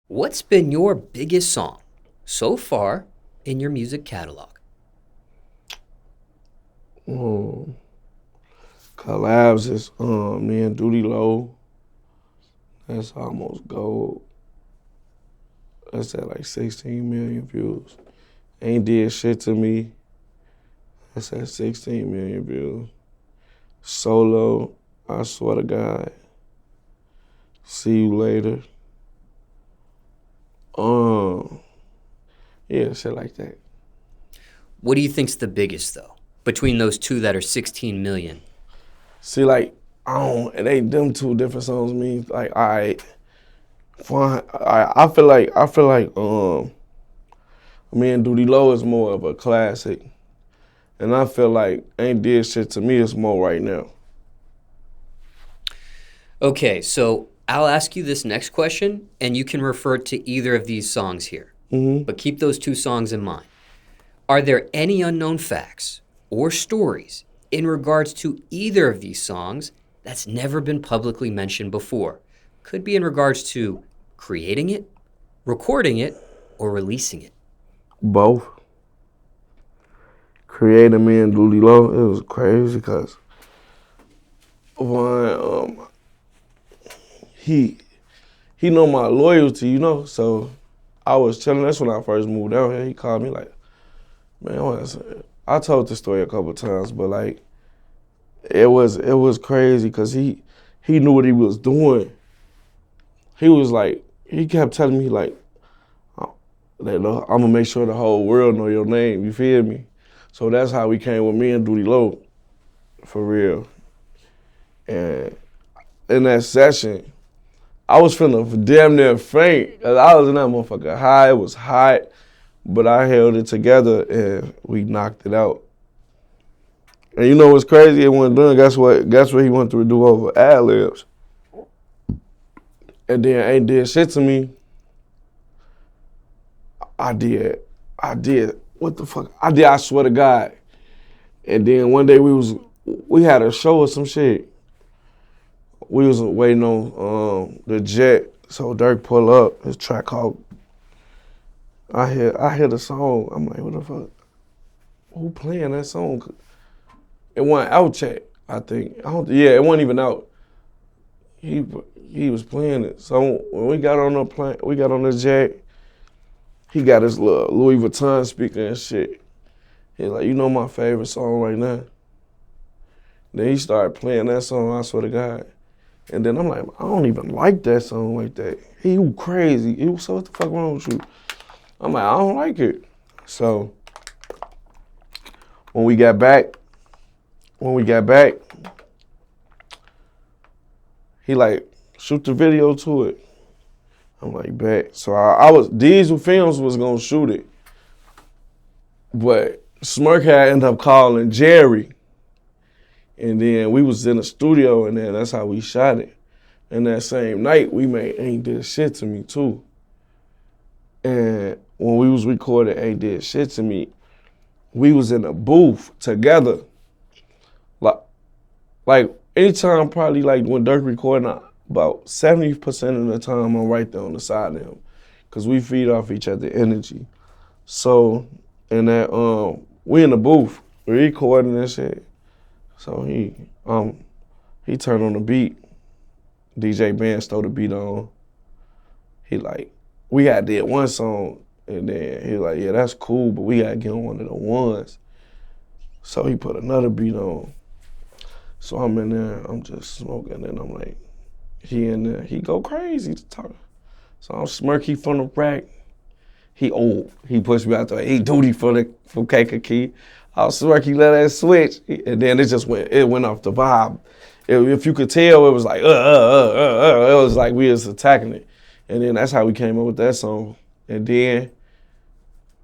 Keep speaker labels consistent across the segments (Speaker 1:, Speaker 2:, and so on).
Speaker 1: What's been your biggest song so far in your music catalog?
Speaker 2: Um, Collabs is me and Doodie Lo. That's almost gold. That's at like 16 million views. Ain't did shit to me. That's at 16 million views. Solo, I swear to God. See you later. Um, yeah, shit like that.
Speaker 1: What do you think's the biggest though? Between those two that are 16 million.
Speaker 2: See, like, I don't, it ain't them two different songs to me. Like, fine. I feel like me and Doodie Lo is more of a classic. And I feel like Ain't Did Shit to Me is more right now.
Speaker 1: Okay, so I'll ask you this next question and you can refer to either of these songs here. But keep those two songs in mind. Are there any unknown facts or stories in regards to either of these songs that's never been publicly mentioned before? Could be in regards to creating it, recording it, or releasing it.
Speaker 2: Both. Creating me and Doodie Lo, it was crazy because one, he know my loyalty, you know. So I was chilling. That's when I first moved out here. He called me like, man, I told this story a couple times, but like it was crazy because he knew what he was doing. He was like, he kept telling me like, I'm gonna make sure the whole world know your name. You feel me? So that's how we came with me and Doodie Lo, for real. And in that session, I was feeling damn near faint. I was in that motherfucker high. It was hot, but I held it together and we knocked it out. And you know what's crazy? It wasn't done. Guess what? Guess what he wanted to do over ad libs. And then Ain't Did Shit to Me. I did. What the fuck? I did. I swear to God. And then one day we had a show or some shit. We was waiting on the jet. So Durk pull up. His track called. I hear the song. I'm like, what the fuck? Who playing that song? It wasn't out yet, I think. Yeah, it wasn't even out. He was playing it. So when we got on the plane, we got on the jet. He got his little Louis Vuitton speaker and shit. He's like, you know my favorite song right now. Then he started playing that song, I swear to God. And then I'm like, I don't even like that song like that. He was crazy. He was so, what the fuck wrong with you? I'm like, I don't like it. So when we got back, he like, shoot the video to it. I'm like, bet. So Diesel Films was gonna shoot it. But Smirk had ended up calling Jerry. And then we was in the studio and then that's how we shot it. And that same night we made Ain't Did Shit to Me too. And when we was recording Ain't Did Shit to Me, we was in a booth together. Like anytime probably like when Durk recording, about 70% of the time I'm right there on the side of him. Cause we feed off each other energy. So in that we in the booth, we recording and shit. So he turned on the beat. DJ Ben stole the beat on. He like, we had did one song and then he like, yeah, that's cool, but we gotta get on one of the ones. So he put another beat on. So I'm in there, I'm just smoking and I'm like, he in there, he go crazy to talk. So I'm smirky from the rack. He pushed me out there. He duty from Kankakee. I was smirky, let that switch. And then it went off the vibe. If you could tell, it was like, it was like we was attacking it. And then that's how we came up with that song. And then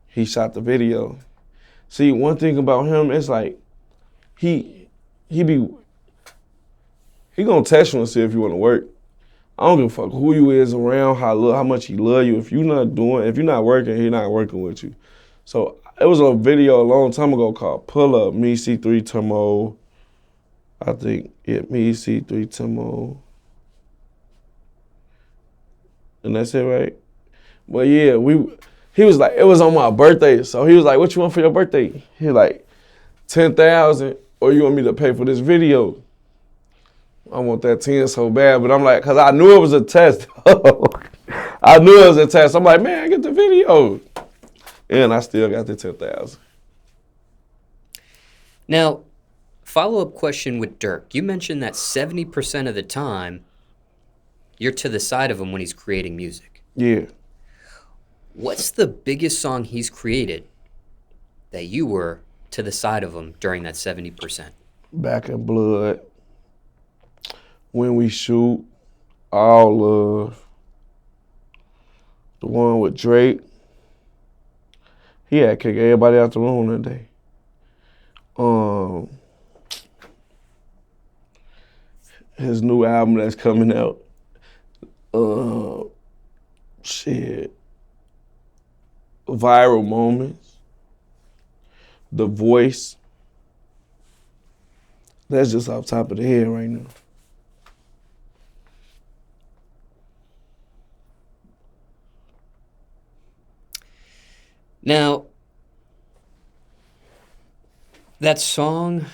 Speaker 2: he shot the video. See, one thing about him is like, he gonna test you and see if you wanna work. I don't give a fuck who you is around, how much he love you. If you're not working, he not working with you. So it was a video a long time ago called Pull Up, me, C3, Timo. I think, yeah, me, C3, Timo. And that's it, right? But yeah, he was like, it was on my birthday, so he was like, what you want for your birthday? He was like, 10,000, or you want me to pay for this video? I want that 10 so bad, but I'm like, cause I knew it was a test. I knew it was a test. I'm like, man, get the video. And I still got the 10,000.
Speaker 1: Now, follow-up question with Durk. You mentioned that 70% of the time, you're to the side of him when he's creating music.
Speaker 2: Yeah.
Speaker 1: What's the biggest song he's created that you were to the side of him during that 70%?
Speaker 2: Back in Blood. When We Shoot. All Love. The one with Drake. He had kicked everybody out the room that day. His new album that's coming out. Shit. Viral Moments. The Voice. That's just off top of the head right now.
Speaker 1: Now, that song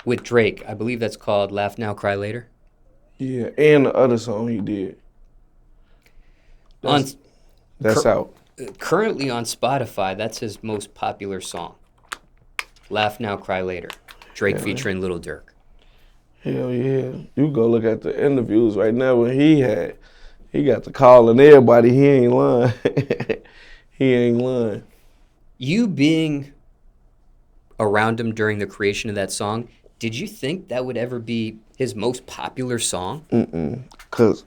Speaker 1: with Drake, I believe that's called Laugh Now, Cry Later.
Speaker 2: Yeah, and the other song he did. That's out.
Speaker 1: Currently on Spotify, that's his most popular song. Laugh Now, Cry Later. Drake featuring Lil Durk.
Speaker 2: Hell yeah. You go look at the interviews right now when he got to calling everybody. He ain't lying. He ain't lying.
Speaker 1: You being around him during the creation of that song, did you think that would ever be his most popular song?
Speaker 2: Cause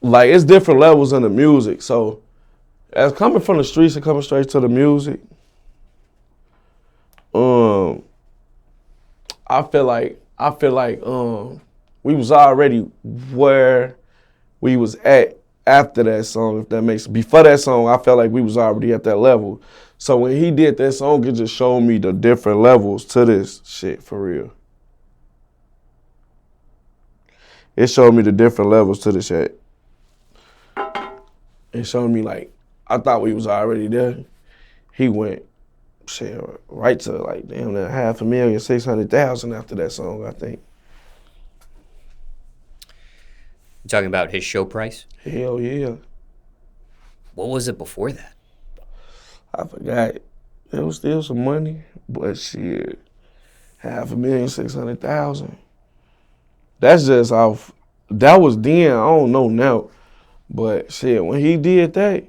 Speaker 2: it's different levels in the music. So as coming from the streets and coming straight to the music, I feel like we was already where we was at after that song, if that makes sense. Before that song, I felt like we was already at that level. So when he did that song, it just showed me the different levels to this shit, for real. It showed me the different levels to the shit. It showed me, like, I thought we was already there. He went, shit, right to, like, damn near 500,000, 600,000 after that song, I think.
Speaker 1: You talking about his show price?
Speaker 2: Hell yeah.
Speaker 1: What was it before that?
Speaker 2: I forgot. There was still some money, but shit, 500,000, 600,000. That's just off. That was then. I don't know now, but shit, when he did that,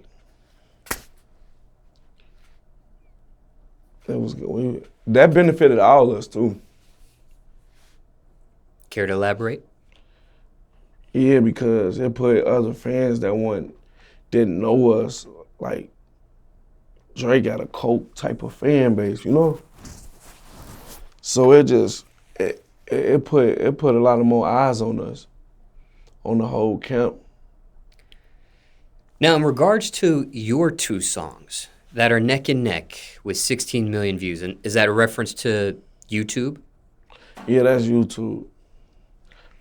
Speaker 2: it was good. That benefited all of us too.
Speaker 1: Care to elaborate?
Speaker 2: Yeah, because it put other fans that didn't know us, like, Drake got a cult type of fan base, you know? So it put a lot of more eyes on us, on the whole camp.
Speaker 1: Now, in regards to your two songs that are neck and neck with 16 million views, and is that a reference to YouTube?
Speaker 2: Yeah, that's YouTube.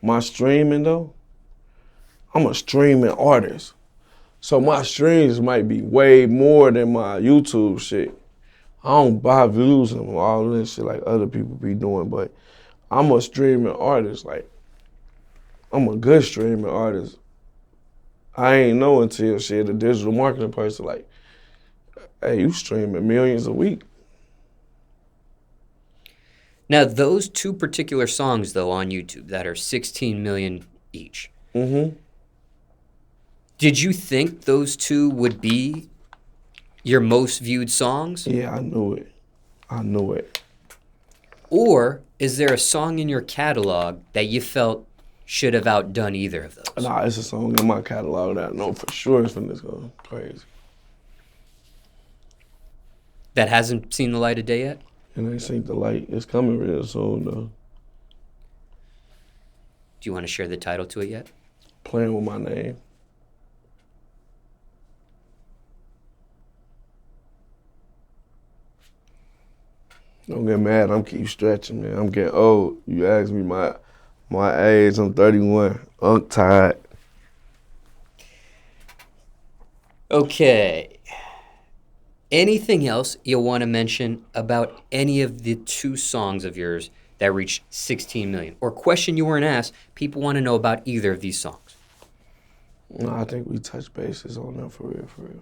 Speaker 2: My streaming, though, I'm a streaming artist. So my streams might be way more than my YouTube shit. I don't buy views and all this shit like other people be doing, but I'm a streaming artist. Like, I'm a good streaming artist. I ain't know until shit, a digital marketing person, like, hey, you streaming millions a week.
Speaker 1: Now, those two particular songs, though, on YouTube that are 16 million each, did you think those two would be your most viewed songs?
Speaker 2: Yeah, I knew it. I knew it.
Speaker 1: Or is there a song in your catalog that you felt should have outdone either of those?
Speaker 2: Nah, it's a song in my catalog that I know for sure is finna go crazy.
Speaker 1: That hasn't seen the light of day yet?
Speaker 2: And I seen the light. It's coming real soon, though.
Speaker 1: Do you want to share the title to it yet?
Speaker 2: Playing with My Name. Don't get mad. I'm keep stretching, man. I'm getting old. You ask me, my My age, I'm 31. I'm tired.
Speaker 1: Okay. Anything else you'll want to mention about any of the 2 songs of yours that reached 16 million? Or question you weren't asked, people want to know about either of these songs.
Speaker 2: No, I think we touched bases on them for real, for real.